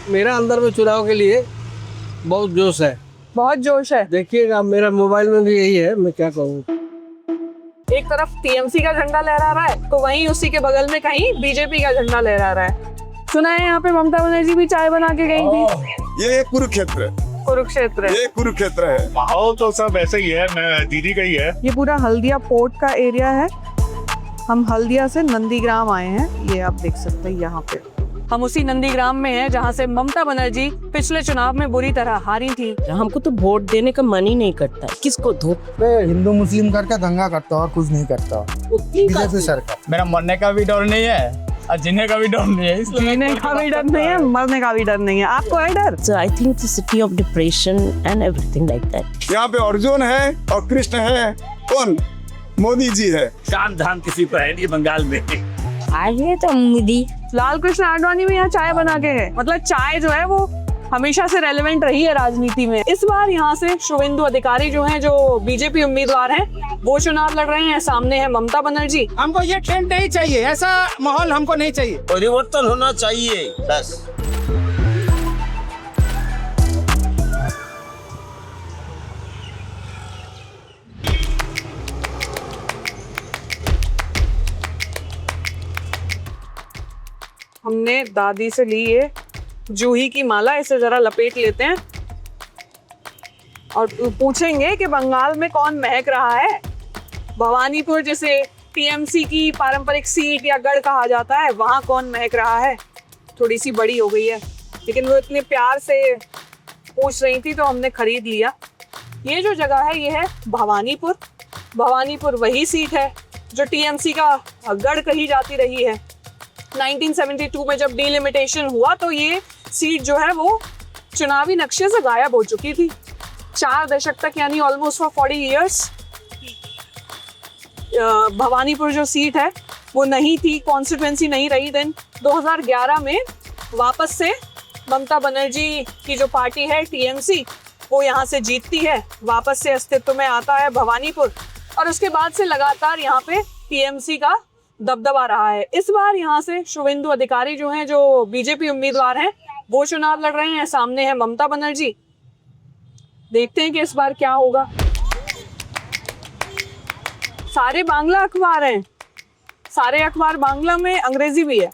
मेरा अंदर में चुनाव के लिए बहुत जोश है। बहुत जोश है। देखिएगा मेरा मोबाइल में भी यही है, मैं क्या कहूँ। एक तरफ टीएमसी का झंडा लहरा रहा है तो वहीं उसी के बगल में कहीं बीजेपी का झंडा लहरा रहा है। सुना है यहाँ पे ममता बनर्जी भी चाय बना के गई थी। ये कुरुक्षेत्र कुरुक्षेत्र है। ये कुरुक्षेत्र है। माहौल तो सब ऐसे ही है, मैं दीदी का ही है। ये पूरा हल्दिया पोर्ट का एरिया है। हम हल्दिया से नंदीग्राम आए हैं, ये आप देख सकते हैं यहाँ पे। हम उसी नंदीग्राम में हैं जहाँ से ममता बनर्जी पिछले चुनाव में बुरी तरह हारी थी। हमको तो वोट देने का मन ही नहीं करता, किसको दो। हिंदू मुस्लिम करके दंगा करता और कुछ नहीं करता बीजेपी सरकार। मेरा मरने का भी डर नहीं है और जीने का भी डर नहीं है, इसलिए जीने का भी डर नहीं है, मरने का भी डर नहीं है। आपको है डर? So I think the city of depression and everything like that. यहाँ पे अर्जुन है और कृष्ण है। कौन? मोदी जी है। काम धाम किसी को है नहीं बंगाल में। आगे तो मोदी लाल कृष्ण आडवाणी भी यहाँ चाय बना के है। मतलब चाय जो है वो हमेशा से रेलेवेंट रही है राजनीति में। इस बार यहाँ से शुभेंदु अधिकारी जो हैं, जो बीजेपी उम्मीदवार हैं, वो चुनाव लड़ रहे हैं। सामने है ममता बनर्जी। हमको ये ट्रेंड नहीं चाहिए, ऐसा माहौल हमको नहीं चाहिए। परिवर्तन होना चाहिए बस। हमने दादी से ली ये जूही की माला, इसे जरा लपेट लेते हैं और पूछेंगे कि बंगाल में कौन महक रहा है। भवानीपुर, जिसे टीएमसी की पारंपरिक सीट या गढ़ कहा जाता है, वहाँ कौन महक रहा है। थोड़ी सी बड़ी हो गई है लेकिन वो इतने प्यार से पूछ रही थी तो हमने खरीद लिया। ये जो जगह है ये है भवानीपुर। भवानीपुर वही सीट है जो टीएमसी का गढ़ कही जाती रही है। 1972 में जब डिलिमिटेशन हुआ तो ये सीट जो है वो चुनावी नक्शे से गायब हो चुकी थी। 4 दशक तक, यानी ऑलमोस्ट फॉर 40 इयर्स, भवानीपुर जो सीट है वो नहीं थी, कॉन्स्टिट्यूएंसी नहीं रही। देन 2011 में वापस से ममता बनर्जी की जो पार्टी है टीएमसी, वो यहाँ से जीतती है, वापस से अस्तित्व में आता है भवानीपुर, और उसके बाद से लगातार यहाँ पे टीएमसी का दबदबा रहा है। इस बार यहाँ से शुभेंदु अधिकारी जो हैं, जो बीजेपी उम्मीदवार हैं, वो चुनाव लड़ रहे हैं। सामने है ममता बनर्जी। देखते हैं कि इस बार क्या होगा। सारे बांग्ला अखबार हैं, सारे अखबार बांग्ला में, अंग्रेजी भी है।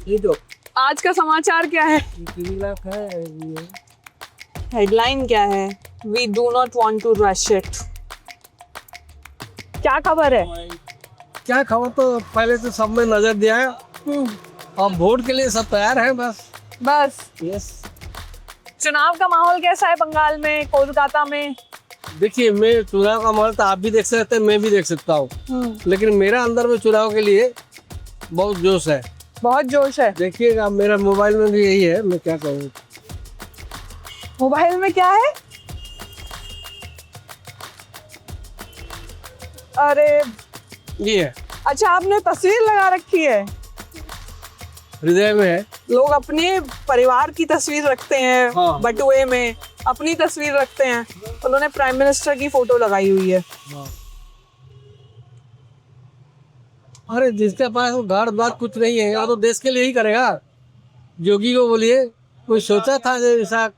ये तो आज का समाचार क्या है? हेडलाइन क्या है? We do not want to rush it. क्या खबर है? क्या खबर, तो पहले तो सब में नजर दिया है। अब वोट के लिए सब तैयार हैं बस। यस। चुनाव का माहौल कैसा है बंगाल में, कोलकाता में? देखिए, मैं चुनाव का माहौल तो आप भी देख सकते हैं, मैं भी देख सकता हूँ, लेकिन मेरा अंदर में चुनाव के लिए बहुत जोश है। बहुत जोश है। देखिएगा मेरा मोबाइल में भी यही है, मैं क्या कहूँ। मोबाइल में क्या है? अरे ये है, अच्छा, आपने तस्वीर लगा रखी है। हृदय में है। लोग अपने परिवार की तस्वीर रखते हैं, हाँ। बटुए में अपनी तस्वीर रखते हैं, उन्होंने प्राइम मिनिस्टर की फोटो लगाई हुई है। अरे जिसके पास घर बात कुछ नहीं है, वो तो देश के लिए ही करेगा। योगी को बोलिए, कोई सोचा था ऐसा?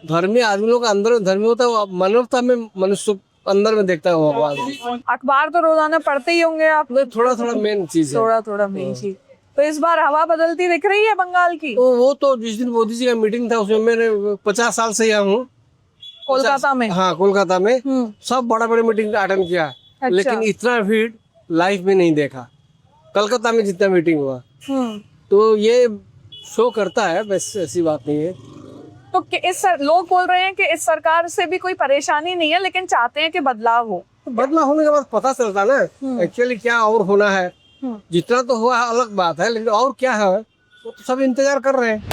धर्मी आदमियों का अंदर धर्मी होता है, मानवता में, मनुष्य अंदर में देखता है वो भगवान। अखबार तो रोजाना पढ़ते ही होंगे आप। थोड़ा थोड़ा मेन चीज है। थोड़ा मेन चीज। तो इस बार हवा बदलती दिख रही है बंगाल की। तो वो तो जिस दिन मोदी जी का मीटिंग था उसमें मैंने 50 साल से यहाँ हूँ कोलकाता में। हाँ, कोलकाता में सब बड़ा बड़े मीटिंग अटेंड किया। अच्छा। लेकिन इतना भीड़ लाइफ में नहीं देखा, कलकत्ता में जितना मीटिंग हुआ। तो ये शो करता है, बस ऐसी बात नहीं है। तो लोग बोल रहे हैं कि इस सरकार से भी कोई परेशानी नहीं है, लेकिन चाहते हैं कि बदलाव हो। तो बदलाव होने के बाद पता चलता ना एक्चुअली क्या और होना है। जितना तो हुआ अलग बात है, लेकिन और क्या है वो तो सब इंतजार कर रहे हैं।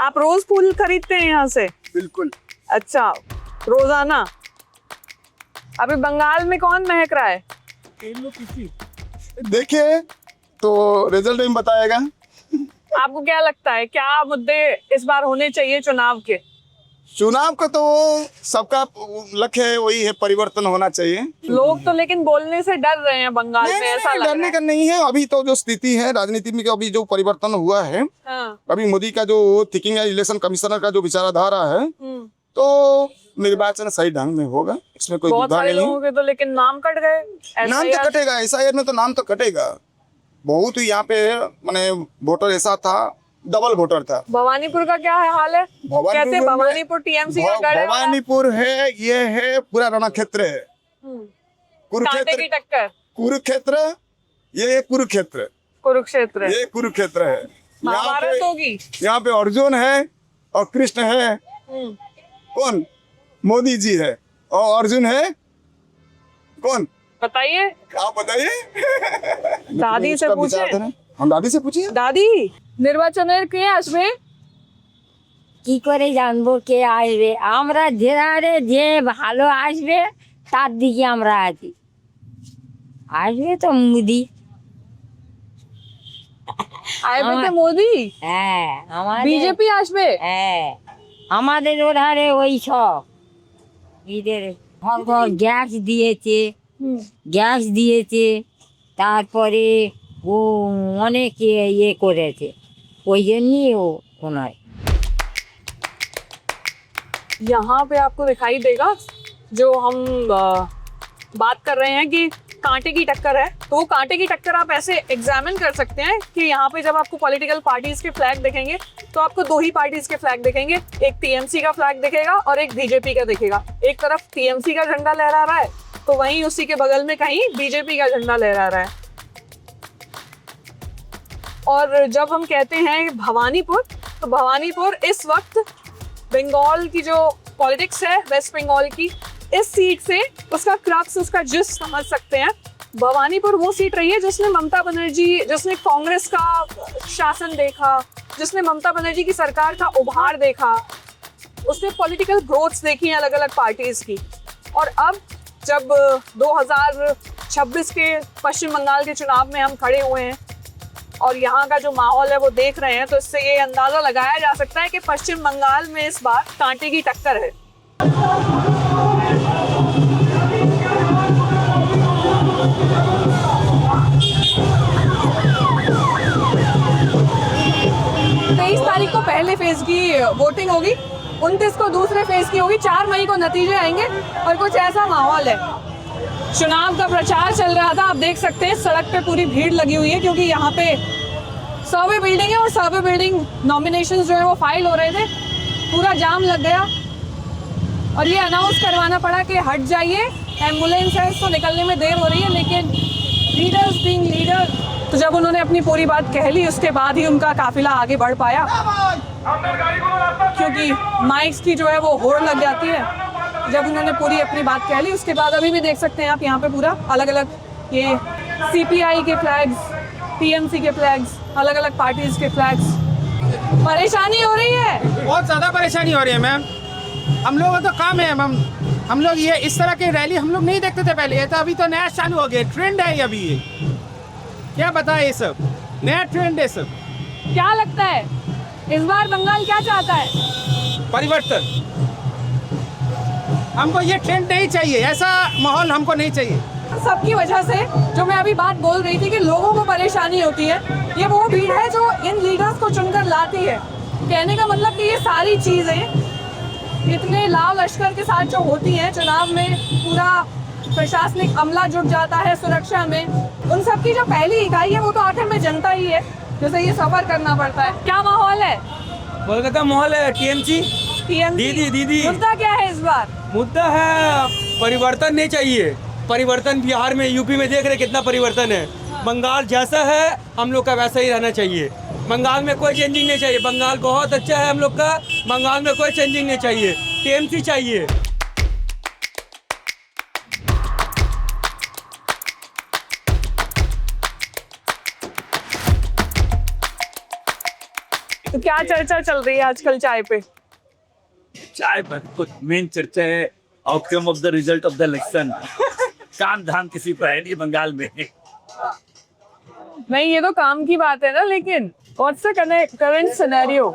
आप रोज फूल खरीदते हैं यहाँ से? बिल्कुल। अच्छा, रोजाना? अभी बंगाल में कौन महक रहा है? देखिए तो रिजल्ट में बताएगा। आपको क्या लगता है, क्या मुद्दे इस बार होने चाहिए चुनाव के? चुनाव का तो सबका लक्ष्य है, वही है, परिवर्तन होना चाहिए। लोग तो लेकिन बोलने से डर रहे हैं बंगाल में, ऐसा लग रहा डरने है। का नहीं है। अभी तो जो स्थिति है राजनीति में, अभी जो परिवर्तन हुआ है, हाँ। अभी मोदी का जो थिंकिंग है, इलेक्शन कमिश्नर का जो विचारधारा है, तो निर्वाचन सही ढंग में होगा, इसमें कोई बहुत दुविधा सारे नहीं लोगों के तो लेकिन नाम कट गए। नाम तो SIR कटेगा, SIR में तो नाम तो कटेगा। बहुत यहाँ पे माने वोटर ऐसा था, डबल वोटर था। भवानीपुर का क्या हाल है? कहते हैं भवानीपुर टीएमसी का गढ़ है। भवानीपुर है, ये है पूरा रण क्षेत्र है, कांटे की टक्कर। कुरुक्षेत्र, ये कुरुक्षेत्र, कुरुक्षेत्र ये कुरुक्षेत्र है। महाभारत होगी। यहाँ पे अर्जुन है और कृष्ण है। कौन? मोदी जी है। और अर्जुन है कौन? बताइए, आप बताइए। दादी से पूछे। हम दादी से पूछिए। দাদি, নির্বাচনের কে আসবে? কি করে জানবো কে আসবে? আমরা যেধারে যে ভালো আসবে তার দিকে আমরা আছি। আসবে তো মোদি। আসবে মোদি? হ্যাঁ, আমাদের বিজেপি আসবে? হ্যাঁ, আমাদের ওধারে ওই সব ঈদের ঘর ঘর গ্যাস দিয়েছে, গ্যাস দিয়েছে, তারপরে ও অনেক ইয়ে করেছে, ওই জন্যই ও ওনার। यहाँ पे आपको दिखाई देगा जो हम बात कर रहे हैं कि कांटे की टक्कर है, तो वो कांटे की टक्कर आप ऐसे एग्जामिन कर सकते हैं कि यहाँ पे जब आपको पॉलिटिकल पार्टीज के फ्लैग दिखेंगे तो आपको दो ही पार्टीज के फ्लैग दिखेंगे, एक टीएमसी का फ्लैग दिखेगा और एक बीजेपी का दिखेगा। एक तरफ टीएमसी का झंडा लहरा रहा है तो वहीं उसी के बगल में कहीं बीजेपी का झंडा लहरा रहा है। और जब हम कहते हैं भवानीपुर, तो भवानीपुर इस वक्त बंगाल की जो पॉलिटिक्स है, वेस्ट बंगाल की, इस सीट से उसका क्रक्स, उसका जिस समझ सकते हैं। भवानीपुर वो सीट रही है जिसने ममता बनर्जी, जिसने कांग्रेस का शासन देखा, जिसने ममता बनर्जी की सरकार का उभार देखा, उसने पॉलिटिकल ग्रोथ्स देखी अलग अलग पार्टीज की। और अब जब 2026 के पश्चिम बंगाल के चुनाव में हम खड़े हुए हैं और यहाँ का जो माहौल है वो देख रहे हैं, तो इससे ये अंदाजा लगाया जा सकता है कि पश्चिम बंगाल में इस बार कांटे की टक्कर है। तारीख को पहले फेज की वोटिंग होगी, 29 को दूसरे फेज की होगी, 4 मई को नतीजे आएंगे और कुछ ऐसा माहौल है। चुनाव का प्रचार चल रहा था, आप देख सकते हैं सड़क पे पूरी भीड़ लगी हुई है क्योंकि यहाँ पे सर्वे बिल्डिंग है और सर्वे बिल्डिंग नॉमिनेशंस जो है वो फाइल हो रहे थे, पूरा जाम लग गया और ये अनाउंस करवाना पड़ा कि हट जाइए, एम्बुलेंस है, इसको निकलने में देर हो रही है। लेकिन लीडर्स बीइंग लीडर, तो जब उन्होंने अपनी पूरी बात कह ली उसके बाद ही उनका काफिला आगे बढ़ पाया, क्योंकि माइक्स की जो है वो होड़ लग जाती है। जब उन्होंने पूरी अपनी बात कह ली उसके बाद अभी भी देख सकते हैं आप यहाँ पे पूरा अलग अलग ये CPI के फ्लैग्स, TMC के फ्लैग्स, अलग अलग पार्टीज के फ्लैग्स। परेशानी हो रही है, बहुत ज़्यादा परेशानी हो रही है मैम। हम लोगों का तो काम है मैम, हम लोग ये इस तरह की रैली हम लोग नहीं देखते थे पहले, ये तो अभी तो नया चालू हो गया, ट्रेंड है अभी ये। क्या बताए, ये सब नया ट्रेंड है सब। क्या लगता है इस बार बंगाल क्या चाहता है? परिवर्तन। हमको ये ट्रेंड नहीं चाहिए, ऐसा माहौल हमको नहीं चाहिए। सबकी वजह से जो मैं अभी बात बोल रही थी कि लोगों को परेशानी होती है, ये वो भीड़ है जो इन लीडर्स को चुनकर लाती है। कहने का मतलब कि ये सारी चीज़ें इतने लाल लश्कर के साथ जो होती हैं, चुनाव में पूरा प्रशासनिक अमला जुट जाता है सुरक्षा में, उन सब की जो पहली इकाई है वो तो आखिर में जनता ही है जिसे ये सफर करना पड़ता है। क्या माहौल है? कोलकाता माहौल है TMC। दीदी मुद्दा क्या है इस बार? मुद्दा है परिवर्तन नहीं चाहिए। परिवर्तन बिहार में, यूपी में देख रहे कितना परिवर्तन है। बंगाल जैसा है हम लोग का वैसा ही रहना चाहिए। बंगाल में कोई चेंजिंग नहीं चाहिए। बंगाल बहुत अच्छा है हम लोग का, बंगाल में कोई चेंजिंग नहीं चाहिए। TMC चाहिए। तो क्या चर्चा चल रही है आजकल चाय पे? चाय पर कुछ मेन चर्चा है outcome of the result of the election. काम धाम किसी को है नहीं बंगाल में। नहीं, ये तो काम की बात है ना, लेकिन व्हाट्स द करंट सिनेरियो?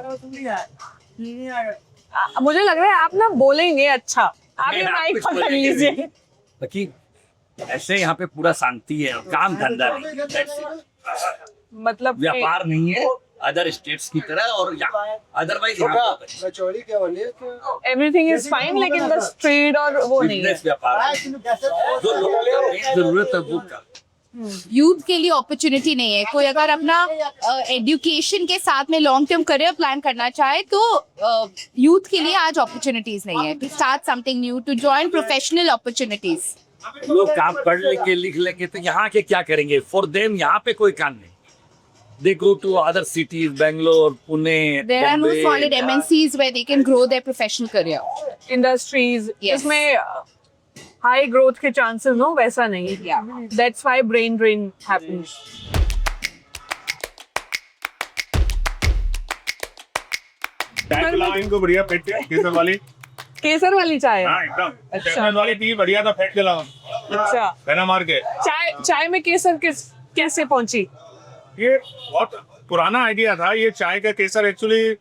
मुझे लग रहा है आप ना बोलेंगे अच्छा, आप ये मैं माइक कुछ पकड़ बोलेंगे लीजिए। नहीं। बाकी ऐसे यहाँ पे पूरा शांति है, काम धंधा नहीं है, that's it। मतलब कि- व्यापार नहीं है अदर स्टेट्स की तरह, और अदरवाइज एवरीथिंग इज फाइन, लेकिन बस ट्रेड और वो नहीं है। बिजनेस व्यापार जो लोगों को main जरूरत है वो का यूथ के लिए अपॉर्चुनिटी नहीं है। कोई अगर अपना एजुकेशन के साथ में लॉन्ग टर्म करियर प्लान करना चाहे तो यूथ के लिए आज अपॉर्चुनिटीज नहीं है to start something new, to join professional opportunities. लोग काम पढ़ लेके लिख लेके तो यहाँ के क्या करेंगे, फॉर देम यहाँ पे कोई काम नहीं। They go to other cities, Bangalore, Pune, there are no Bombay. Solid MNCs where they can grow their professional career. Industries Yes. इसमें हाई ग्रोथ के चांसेस हो, वैसा नहीं। That's why brain drain happens. चाय पिलाओ इनको बढ़िया फेंट के, केसर वाली। केसर वाली चाय है? हाँ एकदम अच्छा। केसर वाली थी बढ़िया, था फेंट के लाओ अच्छा, कहना मार के। चाय में केसर कैसे पहुंची? ये बहुत पुराना आइडिया था, ये चाय का केसर एक्चुअली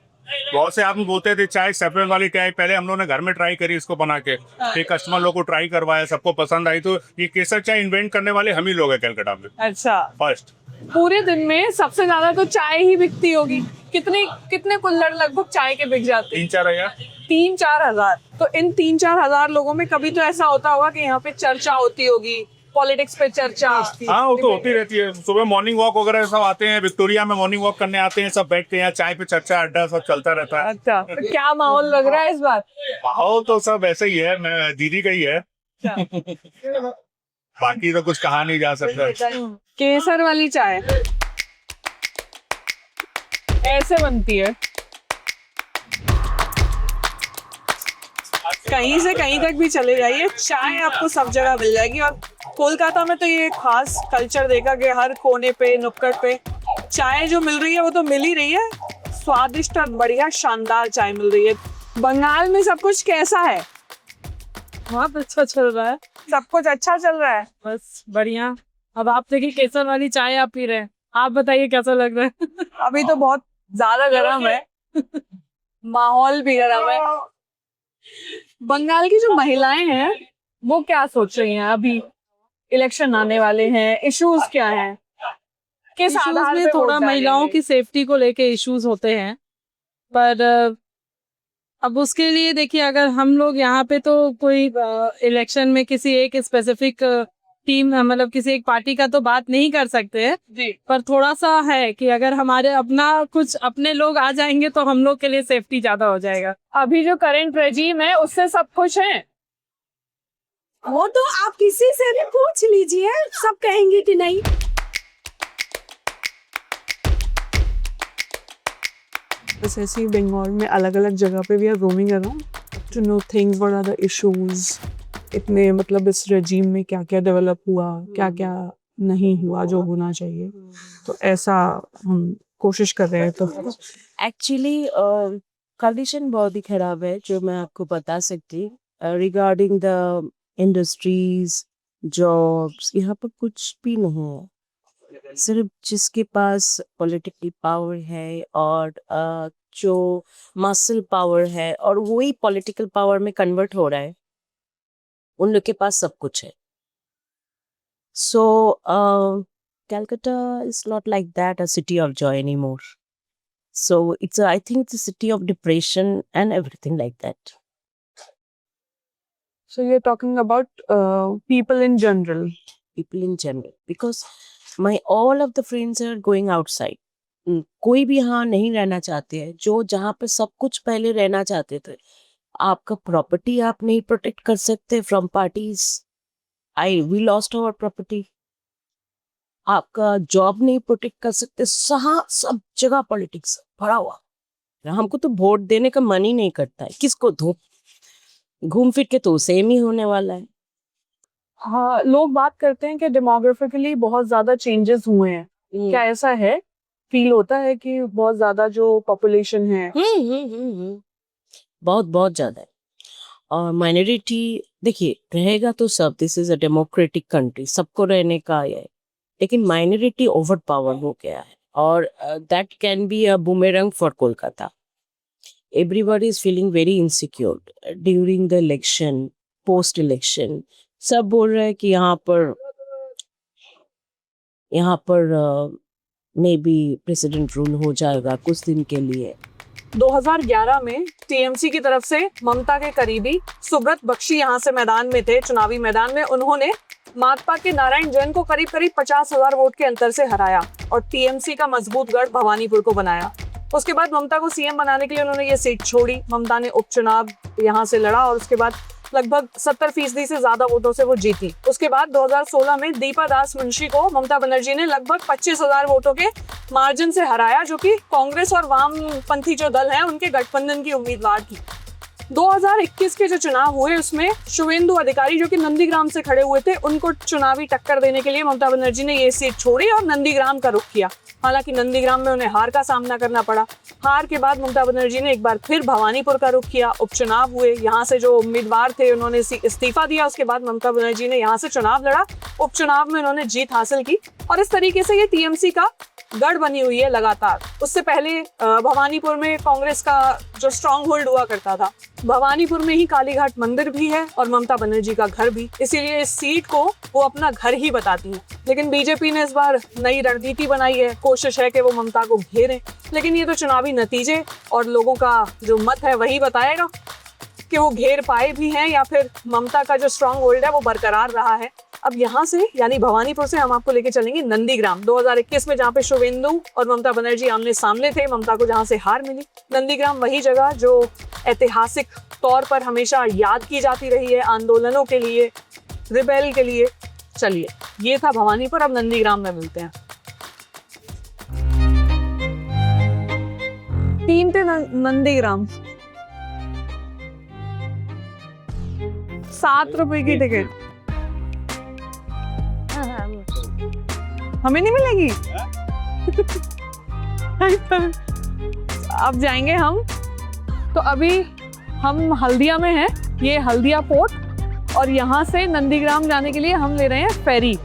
बहुत से आदमी बोलते थे चाय सफेद वाली चाय, पहले हम लोगों ने घर में ट्राई करी इसको बना के, फिर कस्टमर लोग को ट्राई करवाया, सबको पसंद आई, तो ये केसर चाय इन्वेंट करने वाले हम ही लोग हैं कलकत्ता में अच्छा, फर्स्ट। पूरे दिन में सबसे ज्यादा तो चाय ही बिकती होगी। कितने कुल्हड़ लगभग चाय के बिक जाते हैं? 3-4 हजार। 3-4 हजार। तो इन 3-4 हजार लोगों में कभी तो ऐसा होता होगा कि यहाँ पे चर्चा होती होगी, पॉलिटिक्स पे चर्चा। हाँ वो तो होती रहती है, सुबह मॉर्निंग वॉक वगैरह सब आते हैं, विक्टोरिया में मॉर्निंग वॉक करने आते हैं, सब बैठते हैं, चाय पे चर्चा अड्डा सब चलता रहता है। अच्छा, तो क्या माहौल लग रहा है इस बार? माहौल तो सब ऐसा ही है, मैं दीदी का ही है, बाकी तो कुछ कहा नहीं जा सकता। केसर वाली चाय ऐसे बनती है, कहीं से कहीं तक भी चले जाइए चाय आपको सब जगह मिल जाएगी। और कोलकाता में तो ये खास कल्चर देखा कि हर कोने पे नुक्कड़ पे चाय जो मिल रही है वो तो मिल ही रही है, स्वादिष्ट और बढ़िया शानदार चाय मिल रही है। बंगाल में सब कुछ कैसा है? बहुत अच्छा चल रहा है, सब कुछ अच्छा चल रहा है, बस बढ़िया। अब आप देखिए केसर वाली चाय आप पी रहे हैं, आप बताइए कैसा लग रहा है? अभी तो बहुत ज्यादा गर्म है, माहौल भी गर्म है। बंगाल की जो महिलाएं हैं वो क्या सोच रही हैं? अभी इलेक्शन आने वाले हैं, इश्यूज क्या हैं? किस इश्यूज आधार में पे थोड़ा वोट महिलाओं डालेंगे? की सेफ्टी को लेके इश्यूज होते हैं, पर अब उसके लिए देखिए अगर हम लोग यहाँ पे तो कोई इलेक्शन में किसी एक स्पेसिफिक टीम मतलब किसी एक पार्टी का तो बात नहीं कर सकते हैं जी, पर थोड़ा सा है कि अगर हमारे अपना कुछ अपने लोग आ जाएंगे तो हम लोग के लिए सेफ्टी ज्यादा हो जाएगा। अभी जो करंट रेजीम है उससे सब खुश हैं? वो तो आप किसी से भी पूछ लीजिए, सब कहेंगे कि नहीं। बस ऐसे ही बंगाल में अलग अलग जगह पे भी are roaming around to know things, what are the issues, इतने मतलब इस रेजीम में क्या क्या डेवलप हुआ, क्या क्या नहीं हुआ जो होना चाहिए, तो ऐसा हम कोशिश कर रहे हैं। तो एक्चुअली कंडीशन बहुत ही खराब है जो मैं आपको बता सकती रिगार्डिंग द इंडस्ट्रीज, जॉब्स, यहाँ पर कुछ भी नहीं है। सिर्फ जिसके पास पॉलिटिकल पावर है और जो मसल पावर है और वही पॉलिटिकल पावर में कन्वर्ट हो रहा है, उन लोग के पास सब कुछ है। सो Calcutta is not like that a city of joy anymore. So I think it's a city of depression and everything like that. So you're talking about people in general. People in general, because all of the friends are going outside. कोई भी यहाँ नहीं रहना चाहते हैं, जो जहाँ पे सब कुछ पहले रहना चाहते थे। आपका प्रॉपर्टी आप नहीं प्रोटेक्ट कर सकते from parties. We lost our property. आपका जॉब नहीं प्रोटेक्ट कर सकते। सब जगह पॉलिटिक्स भरा हुआ। हमको तो वोट देने का मन ही नहीं करता है। किसको घूम फिर के तो सेम ही होने वाला है। हाँ, लोग बात करते हैं कि डेमोग्राफिकली बहुत ज्यादा चेंजेस हुए हैं। क्या ऐसा है? फील होता है कि बहुत ज्यादा जो पॉपुलेशन है बहुत ज्यादा है। और माइनॉरिटी देखिए रहेगा तो सब, this is a democratic country, सबको रहने का है, लेकिन माइनॉरिटी ओवर पावर हो गया है और that can be a boomerang for Kolkata. everybody is feeling very insecure during the election, post election. सब बोल रहे हैं कि यहाँ पर मे बी प्रेसिडेंट रूल हो जाएगा कुछ दिन के लिए। 2011 में टीएमसी की तरफ से ममता के करीबी सुब्रत बख्शी यहाँ से मैदान में थे, चुनावी मैदान में। उन्होंने माकपा के नारायण जैन को करीब 50,000 वोट के अंतर से हराया और टीएमसी का मजबूत गढ़ भवानीपुर को बनाया। उसके बाद ममता को सीएम बनाने के लिए उन्होंने ये सीट छोड़ी। ममता ने उपचुनाव यहाँ से लड़ा और उसके बाद लगभग 70% से ज्यादा वोटों से वो जीती। उसके बाद 2016 में दीपा दास मुंशी को ममता बनर्जी ने लगभग 25,000 वोटों के मार्जिन से हराया, जो कि कांग्रेस और वामपंथी जो दल हैं उनके गठबंधन की उम्मीदवार थी। 2021 के जो चुनाव हुए उसमें शुभेंदु अधिकारी जो कि नंदीग्राम से खड़े हुए थे, उनको चुनावी टक्कर देने के लिए ममता बनर्जी ने ये सीट छोड़ी और नंदीग्राम का रुख किया। हालांकि नंदीग्राम में उन्हें हार का सामना करना पड़ा। हार के बाद ममता बनर्जी ने एक बार फिर भवानीपुर का रुख किया। उपचुनाव हुए, यहाँ से जो उम्मीदवार थे उन्होंने इस्तीफा दिया। उसके बाद ममता बनर्जी ने यहाँ से चुनाव लड़ा। उपचुनाव में उन्होंने जीत हासिल की और इस तरीके से ये टीएमसी का गढ़ बनी हुई है लगातार। उससे पहले भवानीपुर में कांग्रेस का जो स्ट्रॉन्ग होल्ड हुआ करता था। भवानीपुर में ही कालीघाट मंदिर भी है और ममता बनर्जी का घर भी, इसीलिए इस सीट को वो अपना घर ही बताती है। लेकिन बीजेपी ने इस बार नई रणनीति बनाई है, कोशिश है कि वो ममता को घेरें। लेकिन ये तो चुनावी नतीजे और लोगों का जो मत है वही बताएगा कि वो घेर पाए भी हैं या फिर ममता का जो स्ट्रॉन्ग होल्ड है वो बरकरार रहा है। अब यहाँ से यानी भवानीपुर से हम आपको लेके चलेंगे नंदीग्राम 2021 में, जहाँ पे शुभेंदु और ममता बनर्जी आमने सामने थे। ममता को जहाँ से हार मिली। नंदीग्राम वही जगह जो ऐतिहासिक तौर पर हमेशा याद की जाती रही है आंदोलनों के लिए, रिबेल के लिए। चलिए, ये था भवानीपुर, अब नंदीग्राम में मिलते हैं। 3 थे नंदीग्राम, 7 रुपए की टिकट हमें नहीं मिलेगी। अब जाएंगे हम, तो अभी हम हल्दिया में हैं। ये हल्दिया पोर्ट और यहाँ से नंदीग्राम जाने के लिए हम ले रहे हैं फेरी।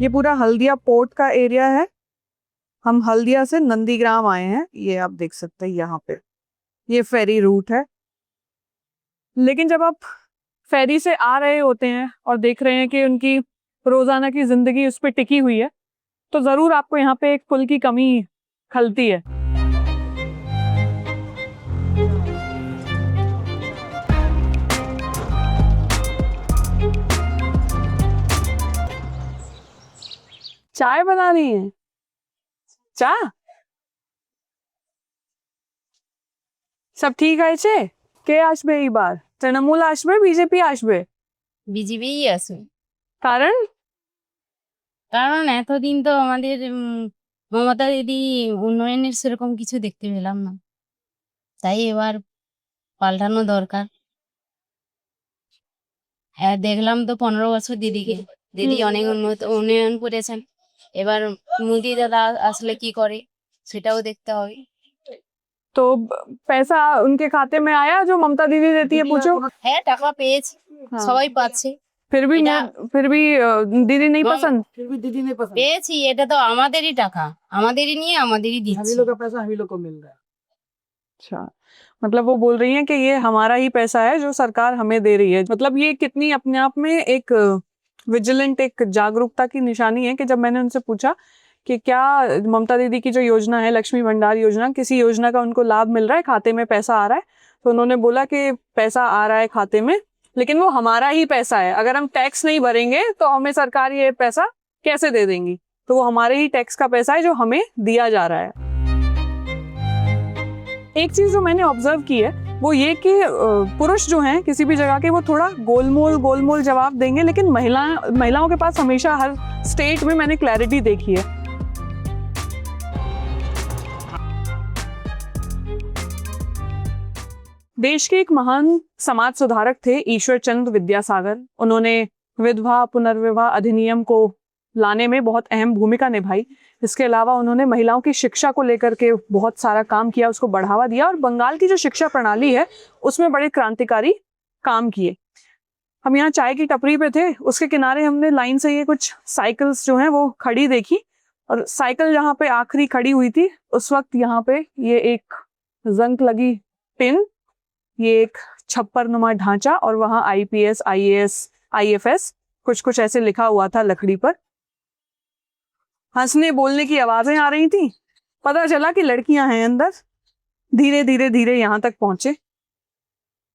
ये पूरा हल्दिया पोर्ट का एरिया है। हम हल्दिया से नंदीग्राम आए हैं। ये आप देख सकते हैं यहाँ पे ये फेरी रूट है। लेकिन जब आप फेरी से आ रहे होते हैं और देख रहे हैं कि उनकी रोजाना की जिंदगी उस पर टिकी हुई है, तो जरूर आपको यहाँ पे एक पुल की कमी खलती है। चाय बना रही है? चाय सब ठीक আছে? কে আসবে এইবার? তৃণমূল আসবে, বিজেপি আসবে? বিজেপি আসবে। কারণ এতদিন তো আমাদের মমতা দিদি উন্নয়নের সেরকম কিছু দেখতে পেলাম না, তাই এবার পাল্টানো দরকার। হ্যাঁ, দেখলাম তো 15 বছর দিদিকে, দিদি অনেক উন্নয়ন করেছেন। এবার মোদি দাদা আসলে কি করে সেটাও দেখতে হবে। तो पैसा उनके खाते में आया जो ममता दीदी देती है? पूछो। হ্যাঁ, টাকা পেয়েছে, সবাই পাচ্ছে। फिर भी दीदी नहीं पसंद? পেয়েছি, এটা তো আমাদেরই টাকা, আমাদেরই নিয়ে আমাদেরই দিচ্ছি। पैसा हम लोग को मिल रहा है। अच्छा, मतलब वो बोल रही हैं कि ये हमारा ही पैसा है जो सरकार हमें दे रही है। मतलब ये कितनी अपने आप में एक विजिलेंट, एक जागरूकता की निशानी है कि जब मैंने उनसे पूछा कि क्या ममता दीदी की जो योजना है लक्ष्मी भंडार योजना, किसी योजना का उनको लाभ मिल रहा है, खाते में पैसा आ रहा है, तो उन्होंने बोला कि पैसा आ रहा है खाते में, लेकिन वो हमारा ही पैसा है। अगर हम टैक्स नहीं भरेंगे तो हमें सरकार ये पैसा कैसे दे देंगी? तो वो हमारे ही टैक्स का पैसा है जो हमें दिया जा रहा है। एक चीज जो मैंने ऑब्जर्व की है वो ये कि पुरुष जो हैं किसी भी जगह के, वो थोड़ा गोलमोल जवाब देंगे, लेकिन महिलाओं के पास हमेशा हर स्टेट में मैंने क्लैरिटी देखी है। देश के एक महान समाज सुधारक थे ईश्वर चंद्र विद्यासागर। उन्होंने विधवा पुनर्विवाह अधिनियम को लाने में बहुत अहम भूमिका निभाई। इसके अलावा उन्होंने महिलाओं की शिक्षा को लेकर के बहुत सारा काम किया, उसको बढ़ावा दिया और बंगाल की जो शिक्षा प्रणाली है उसमें बड़े क्रांतिकारी काम किए। हम यहाँ चाय की टपरी पे थे, उसके किनारे हमने लाइन से ये कुछ साइकिल्स जो हैं वो खड़ी देखी और साइकिल जहाँ पे आखिरी खड़ी हुई थी उस वक्त यहाँ पे ये एक जंग लगी पिन, ये एक छप्पर नुमा ढांचा और वहाँ IPS, IAS, IFS कुछ ऐसे लिखा हुआ था लकड़ी पर। हंसने बोलने की आवाजें आ रही थी। पता चला कि लड़कियां हैं अंदर। धीरे धीरे यहाँ तक पहुंचे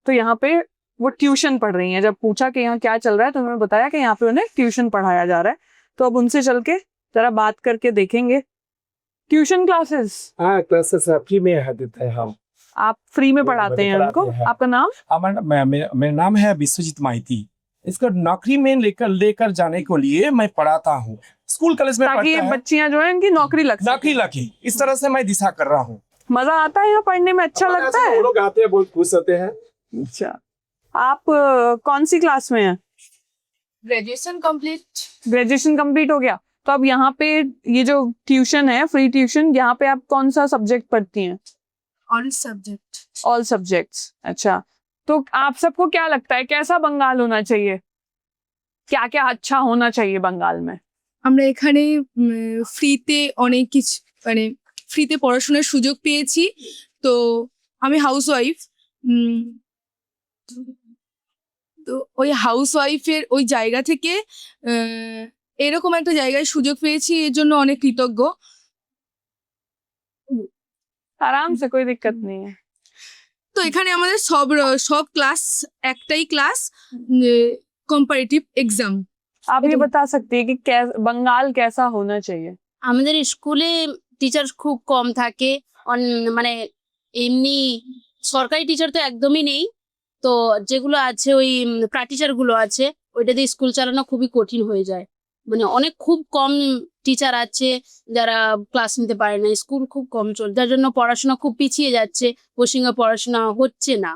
तो यहाँ पे वो ट्यूशन पढ़ रही हैं। जब पूछा कि यहाँ क्या चल रहा है तो उन्होंने बताया कि यहाँ पे उन्हें ट्यूशन पढ़ाया जा रहा है। तो अब उनसे चल के जरा बात करके देखेंगे। Tuition classes? हाँ, क्लासेस फ्री में देते हैं हम। आप फ्री में पढ़ाते हैं उनको? आपका नाम? मेरा नाम है विश्वजीत माइती। इसको नौकरी में लेकर जाने के लिए मैं पढ़ाता हूँ स्कूल कॉलेज में, ताकि बच्चियां जो है इनकी नौकरी लगे। इस तरह से मैं दिशा कर रहा हूँ। मजा आता है यहाँ पढ़ने में? अच्छा लगता है? लोग आते हैं, बहुत खुश होते हैं। अच्छा, आप कौन सी क्लास में हैं? ग्रेजुएशन कंप्लीट हो गया। तो अब यहाँ पे ये जो ट्यूशन है, फ्री ट्यूशन, यहाँ पे आप कौन सा सब्जेक्ट पढ़ती हैं? All subjects. अच्छा, तो आप सबको क्या लगता है कैसा बंगाल होना चाहिए? क्या क्या अच्छा होना चाहिए बंगाल में? আমরা এখানে ফ্রিতে অনেক কিছু মানে ফ্রিতে পড়াশোনার সুযোগ পেয়েছি। তো আমি হাউসওয়াইফ, তো ওই হাউসওয়াইফের ওই জায়গা থেকে এরকম একটা জায়গায় সুযোগ পেয়েছি, এর জন্য অনেক কৃতজ্ঞ। आराम से, कोई दिक्कत नहीं है। তো এখানে আমাদের সব ক্লাস একটাই ক্লাস, কম্পারেটিভ एग्जाम। आप ये बता सकते हैं कि बंगाल कैसा होना चाहिए? আমাদের স্কুলে টিচার খুব কম থাকে, মানে এমনি সরকারি টিচার তো একদমই নেই। তো যেগুলো আছে ওই প্রাটিচার গুলো আছে, ওইটা দিয়ে স্কুল চালানো খুবই কঠিন হয়ে যায়। মানে অনেক খুব কম টিচার আছে যারা ক্লাস নিতে পারে না, স্কুল খুব কম চলে, যার জন্য পড়াশোনা খুব পিছিয়ে যাচ্ছে। পশ্চিমে পড়াশোনা হচ্ছে না,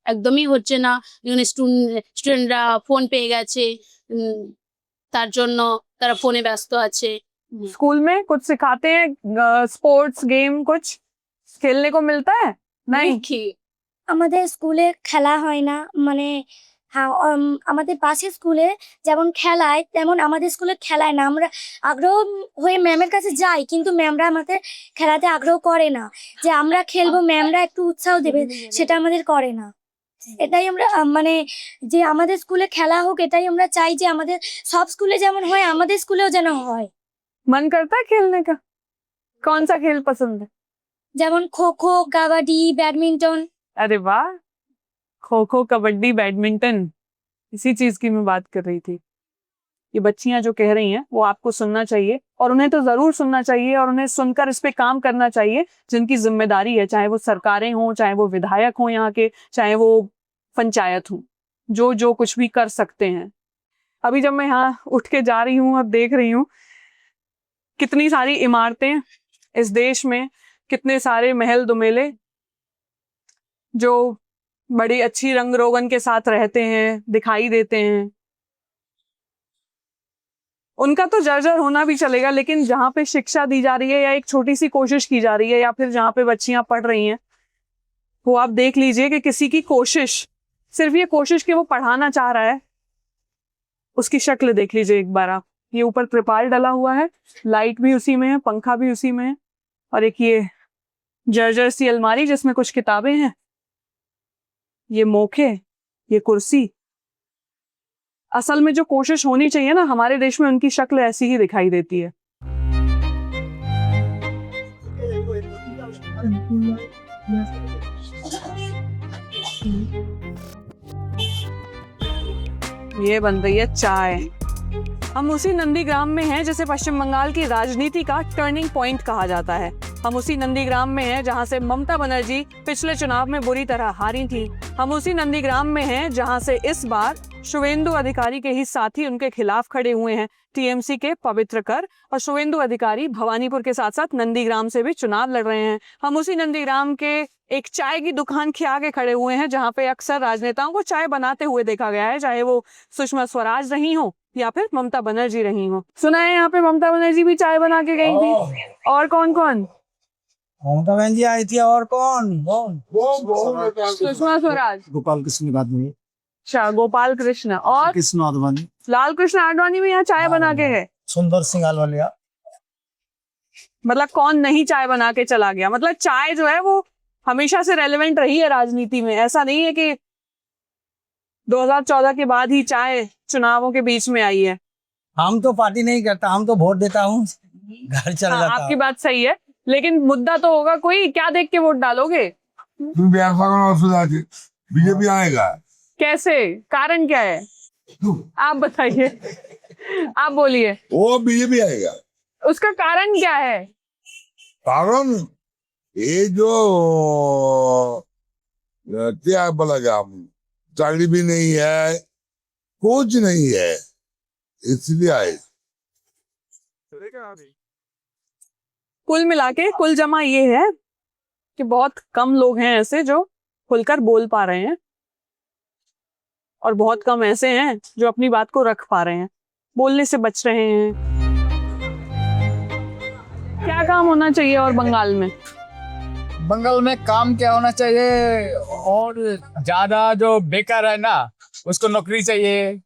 একদমই হচ্ছে না। এখানে স্টুডেন্টরা ফোন পেয়ে গেছে, তার জন্য তারা ফোনে ব্যস্ত আছে। स्कूल में कुछ सिखाते हैं? स्पोर्ट्स गेम कुछ खेलने को मिलता है? नहीं। আমাদের স্কুলে খেলা হয় না, মানে আমাদের পাশের স্কুলে যেমন খেলায় তেমন আমাদের স্কুলে খেলায় না। আমরা আগ্রহ হয়ে ম্যামের কাছে যাই, কিন্তু ম্যামরা আমাদের খেলাতে আগ্রহ করে না, যে আমরা খেলবো ম্যামরা একটু উৎসাহ দেবে, সেটা আমাদের করে না। এটাই আমরা মানে যে আমাদের স্কুলে খেলা হোক, এটাই আমরা চাই যে আমাদের সব স্কুলে যেমন হয় আমাদের স্কুলেও যেন হয়। मन करता है खेलने का? कौन सा खेल पसंद है? যেমন খো খো, কাবাডি, ব্যাডমিন্টন। अरे वाह, खो खो, कबड्डी, बैडमिंटन, इसी चीज की मैं बात कर रही थी। ये बच्चियां जो कह रही हैं वो आपको सुनना चाहिए, और उन्हें तो जरूर सुनना चाहिए, और उन्हें सुनकर इस पे काम करना चाहिए जिनकी जिम्मेदारी है, चाहे वो सरकारें हों, चाहे वो विधायक हों यहाँ के, चाहे वो पंचायत हो, जो कुछ भी कर सकते हैं। अभी जब मैं यहाँ उठ के जा रही हूँ, अब देख रही हूँ कितनी सारी इमारतें इस देश में, कितने सारे महल दुमेले जो बड़ी अच्छी रंग रोगन के साथ रहते हैं, दिखाई देते हैं। उनका तो जर्जर होना भी चलेगा, लेकिन जहाँ पे शिक्षा दी जा रही है या एक छोटी सी कोशिश की जा रही है, या फिर जहाँ पे बच्चियां पढ़ रही हैं, वो आप देख लीजिए कि किसी की कोशिश, सिर्फ ये कोशिश कि वो पढ़ाना चाह रहा है, उसकी शक्ल देख लीजिए एक बार आप। ये ऊपर त्रिपाल डला हुआ है, लाइट भी उसी में है, पंखा भी उसी में है, और एक ये जर्जर सी अलमारी जिसमें कुछ किताबें हैं, ये मोखे, ये कुर्सी। असल में जो कोशिश होनी चाहिए ना हमारे देश में, उनकी शक्ल ऐसी ही दिखाई देती है। ये बन रही है चाय। हम उसी नंदीग्राम में हैं जिसे पश्चिम बंगाल की राजनीति का टर्निंग पॉइंट कहा जाता है। हम उसी नंदीग्राम में हैं जहां से ममता बनर्जी पिछले चुनाव में बुरी तरह हारी थी। हम उसी नंदीग्राम में हैं जहां से इस बार शुवेंदु अधिकारी के ही साथी उनके खिलाफ खड़े हुए हैं टीएमसी के पवित्र कर। और शुवेंदु अधिकारी भवानीपुर के साथ साथ नंदीग्राम से भी चुनाव लड़ रहे हैं। हम उसी नंदीग्राम के एक चाय की दुकान के आगे खड़े हुए हैं जहां पे अक्सर राजनेताओं को चाय बनाते हुए देखा गया है, चाहे वो सुषमा स्वराज रही हो या फिर ममता बनर्जी रही हो। सुना है यहाँ पे ममता बनर्जी भी चाय बना के गई थी। और कौन कौन? ममता बनर्जी आई थी और कौन? सुषमा स्वराज, गोपाल कृष्ण आदमी, अच्छा गोपाल कृष्ण और कृष्ण आडवाणी, लाल कृष्ण आडवाणी भी यहाँ चाय बना के गए। सुंदर सिंह आलवालिया। मतलब कौन नहीं चाय बना के चला गया? मतलब चाय जो है वो हमेशा से रेलेवेंट रही है राजनीति में। ऐसा नहीं है कि 2014 के बाद ही चाय चुनावों के बीच में आई है। हम तो पार्टी नहीं करता, हम तो वोट देता हूँ, घर चल जाता। आपकी बात सही है, लेकिन मुद्दा तो होगा कोई। क्या देख के वोट डालोगे? बीजेपी आएगा कैसे? कारण क्या है? आप बताइए, आप बोलिए। वो बीजेपी आएगा। उसका कारण क्या है? कारण ये जो क्या बोला जाए, चाकरी भी नहीं है, कुछ नहीं है, इसलिए आए। कुल मिला के कुल जमा ये है कि बहुत कम लोग हैं ऐसे जो खुलकर बोल पा रहे हैं और बहुत कम ऐसे हैं जो अपनी बात को रख पा रहे हैं, बोलने से बच रहे हैं। क्या काम होना चाहिए और बंगाल में? बंगाल में काम क्या होना चाहिए? और ज्यादा जो बेकार है ना उसको नौकरी चाहिए,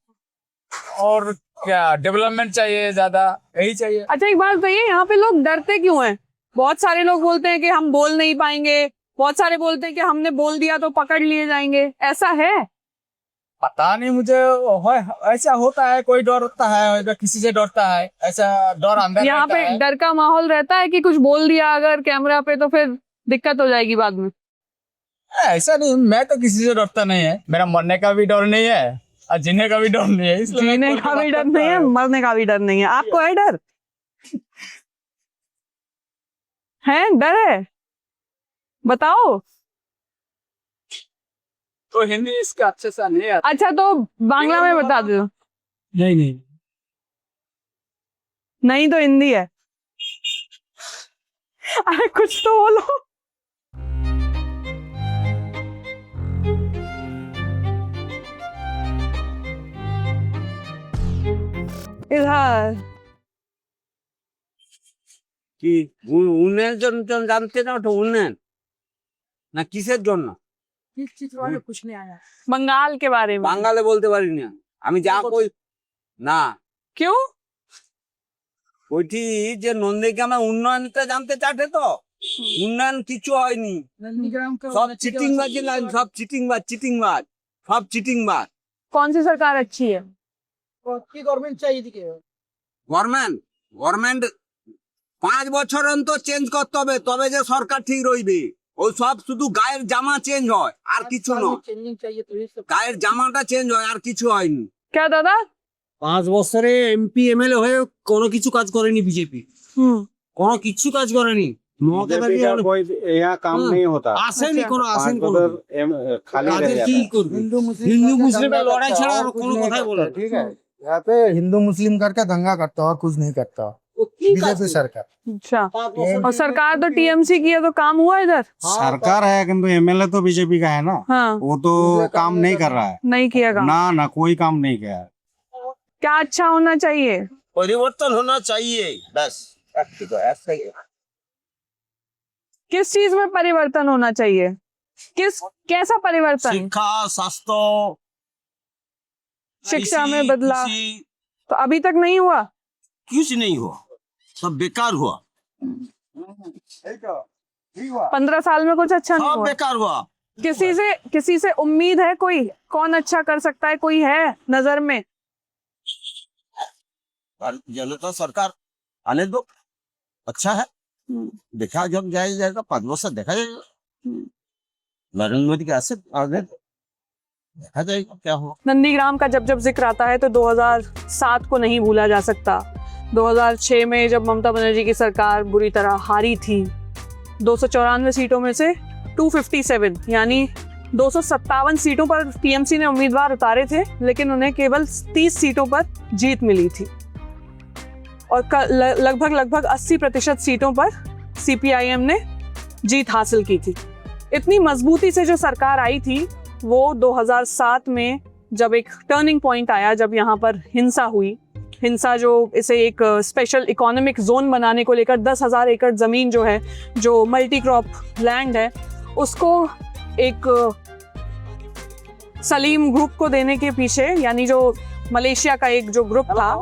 और क्या डेवलपमेंट चाहिए, ज्यादा यही चाहिए। अच्छा एक बात बताइए, यहाँ पे लोग डरते क्यों हैं? बहुत सारे लोग बोलते हैं कि हम बोल नहीं पाएंगे, बहुत सारे बोलते हैं कि हमने बोल दिया तो पकड़ लिए जाएंगे। ऐसा है? पता नहीं मुझे, ऐसा होता है, कोई डरता है, किसी से डरता है, ऐसा डर अंदर यहाँ पे डर का माहौल रहता है कि कुछ बोल दिया अगर कैमरा पे तो फिर दिक्कत हो जाएगी बाद में। ऐसा नहीं, मैं तो किसी से डरता नहीं है, मेरा मरने का भी डर नहीं है और जीने का भी डर नहीं है। जीने का भी डर नहीं है, मरने का भी डर नहीं है। आपको है डर? है डर है? बताओ। तो हिंदी इसका अच्छे से नहीं है। अच्छा तो बांग्ला में बता दो। नहीं नहीं तो हिंदी है। अरे कुछ तो बोलो। इधर কি উন্নয়নের জন্য জানতে না, ওটা উন্নয়ন না কিসের জন্য? कुछ नहीं आया। बंगाल के बारे में বাঙালি বলতে পারি না আমি, যা কই না। क्यों? ওইটি যে নন্দীগ্রামে উন্নয়নটা জানতে চাটে তো, উন্নয়ন কিছু হয়নি, সব চিটিংবাজি লাইন, সব চিটিংবাজ সব চিটিংবাজ। कौन सी सरकार अच्छी है? गवर्नमेंट चाहिए थी। গভর্নমেন্ট 5 বছর অন্তর চেঞ্জ করতে হবে, তবে যে সরকার ঠিক রইবে। ওই সব শুধু গায়ের জামা চেঞ্জ হয় আর কিছু নয়, গায়ের জামাটা চেঞ্জ হয় আর কিছু হয়নি। क्या दादा? 5 বছরে এমপি এমএলএ হয়ে কোনো কিছু কাজ করেনি বিজেপি, কোনো কিছু কাজ করেনি। यहाँ काम नहीं होता, আসেনি কোনো, আসেনি কোনো, কাদের কি করবে? হিন্দু মুসলিমের লড়াই ছাড়া আর কোনো কথাই বলে না। ठीक है। यहाँ पे हिंदू मुस्लिम करके दंगा करता और कुछ नहीं करता बीजेपी सरकार। अच्छा, और सरकार तो टीएमसी की है, तो काम हुआ इधर? सरकार है किंतु एमएलए तो बीजेपी का है ना। हाँ, वो तो काम नहीं कर रहा है। नहीं किया काम। ना कोई काम नहीं किया है। क्या अच्छा होना चाहिए? परिवर्तन होना चाहिए, बस। ऐसा ही है। किस चीज में परिवर्तन होना चाहिए? कैसा परिवर्तन? शिक्षा, स्वास्थ्य, शिक्षा में बदला तो अभी तक नहीं हुआ? कुछ नहीं हुआ, सब बेकार हुआ। 15 साल में कुछ अच्छा नहीं सब हुआ? बेकार हुआ। किसी से उम्मीद है कोई? कौन अच्छा कर सकता है? कोई है नजर में? जनता सरकार आने दो, अच्छा है, देखा जब जाएगा 5 वर्ष देखा जाएगा। नरेंद्र मोदी के आसे आगे देखा जाएगा क्या हो। नंदीग्राम का जब जिक्र आता है तो 2007 को नहीं भूला जा सकता। 2006 में जब ममता बनर्जी की सरकार बुरी तरह हारी थी, 294 सीटों में से 257 यानी 257 सीटों पर टीएमसी ने उम्मीदवार उतारे थे, लेकिन उन्हें केवल 30 सीटों पर जीत मिली थी और लगभग 80% सीटों पर सीपीआईएम ने जीत हासिल की थी। इतनी मजबूती से जो सरकार आई थी वो 2007 में जब एक टर्निंग पॉइंट आया, जब यहाँ पर हिंसा हुई, हिंसा जो इसे एक स्पेशल इकोनॉमिक जोन बनाने को लेकर 10,000 एकड़ ज़मीन जो है, जो मल्टी क्रॉप लैंड है, उसको एक सलीम ग्रुप को देने के पीछे, यानी जो मलेशिया का एक जो ग्रुप था,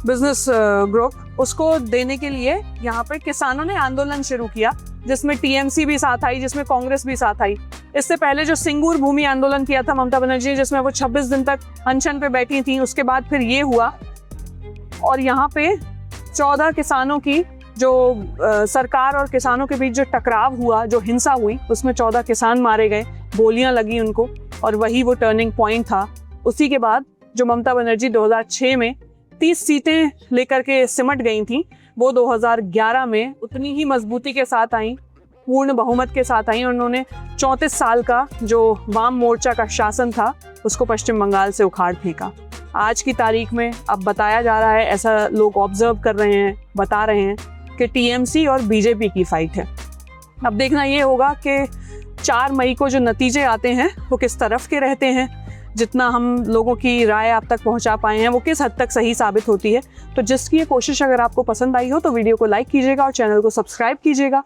बिजनेस ग्रुप, उसको देने के लिए यहाँ पे किसानों ने आंदोलन शुरू किया, जिसमें टीएमसी भी साथ आई, जिसमें कांग्रेस भी साथ आई। इससे पहले जो सिंगूर भूमि आंदोलन किया था ममता बनर्जी, जिसमें वो 26 दिन तक अनशन पे बैठी थी, उसके बाद फिर ये हुआ और यहाँ पे 14 किसानों की जो सरकार और किसानों के बीच जो टकराव हुआ, जो हिंसा हुई, उसमें 14 किसान मारे गए, गोलियां लगी उनको, और वही वो टर्निंग पॉइंट था। उसी के बाद जो ममता बनर्जी 2006 में 30 सीटें लेकर के सिमट गई थी, वो 2011 में उतनी ही मजबूती के साथ आई, पूर्ण बहुमत के साथ आई, और उन्होंने 34 साल का जो वाम मोर्चा का शासन था उसको पश्चिम बंगाल से उखाड़ फेंका। आज की तारीख में अब बताया जा रहा है, ऐसा लोग ऑब्जर्व कर रहे हैं, बता रहे हैं कि टीएमसी और बीजेपी की फाइट है। अब देखना ये होगा कि 4 मई को जो नतीजे आते हैं वो किस तरफ के रहते हैं, जितना हम लोगों की राय आप तक पहुंचा पाए हैं वो किस हद तक सही साबित होती है। तो जिसकी ये कोशिश अगर आपको पसंद आई हो तो वीडियो को लाइक कीजिएगा और चैनल को सब्सक्राइब कीजिएगा